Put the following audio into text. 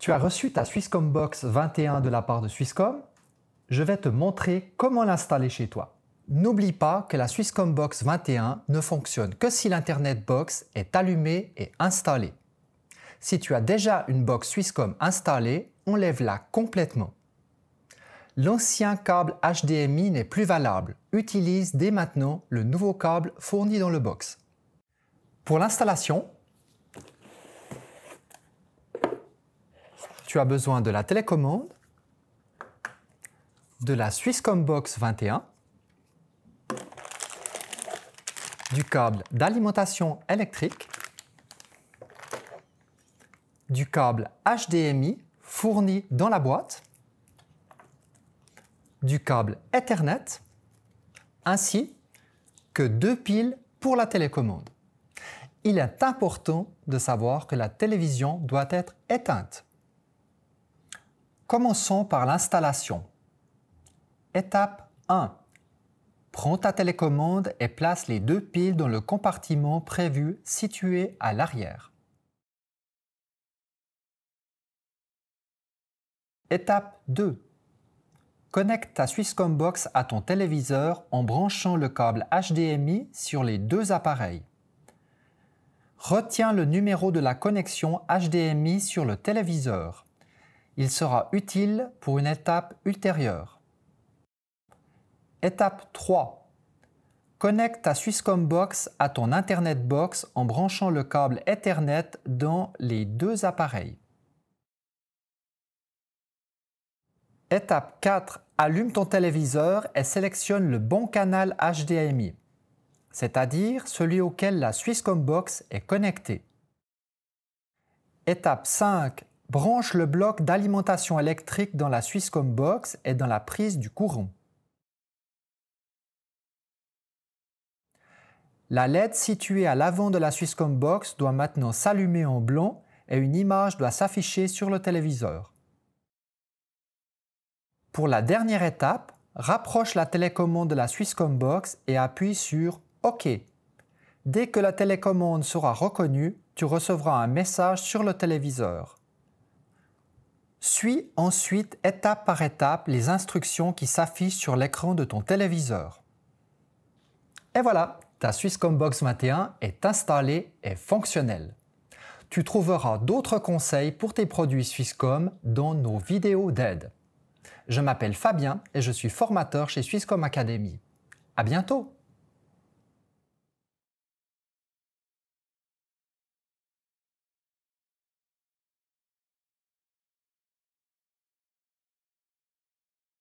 Tu as reçu ta Swisscom Box 21 de la part de Swisscom. Je vais te montrer comment l'installer chez toi. N'oublie pas que la Swisscom Box 21 ne fonctionne que si l'Internet Box est allumée et installée. Si tu as déjà une box Swisscom installée, enlève-la complètement. L'ancien câble HDMI n'est plus valable. Utilise dès maintenant le nouveau câble fourni dans le box. Pour l'installation, tu as besoin de la télécommande, de la Swisscom Box 21, du câble d'alimentation électrique, du câble HDMI fourni dans la boîte, du câble Ethernet, ainsi que 2 piles pour la télécommande. Il est important de savoir que la télévision doit être éteinte. Commençons par l'installation. Étape 1. Prends ta télécommande et place les 2 piles dans le compartiment prévu situé à l'arrière. Étape 2. Connecte ta Swisscom Box à ton téléviseur en branchant le câble HDMI sur les 2 appareils. Retiens le numéro de la connexion HDMI sur le téléviseur. Il sera utile pour une étape ultérieure. Étape 3. Connecte ta Swisscom Box à ton Internet Box en branchant le câble Ethernet dans les 2 appareils. Étape 4. Allume ton téléviseur et sélectionne le bon canal HDMI, c'est-à-dire celui auquel la Swisscom Box est connectée. Étape 5. Branche le bloc d'alimentation électrique dans la Swisscom Box et dans la prise du courant. La LED située à l'avant de la Swisscom Box doit maintenant s'allumer en blanc et une image doit s'afficher sur le téléviseur. Pour la dernière étape, rapproche la télécommande de la Swisscom Box et appuie sur OK. Dès que la télécommande sera reconnue, tu recevras un message sur le téléviseur. Suis ensuite étape par étape les instructions qui s'affichent sur l'écran de ton téléviseur. Et voilà, ta Swisscom Box 21 est installée et fonctionnelle. Tu trouveras d'autres conseils pour tes produits Swisscom dans nos vidéos d'aide. Je m'appelle Fabien et je suis formateur chez Swisscom Academy. À bientôt!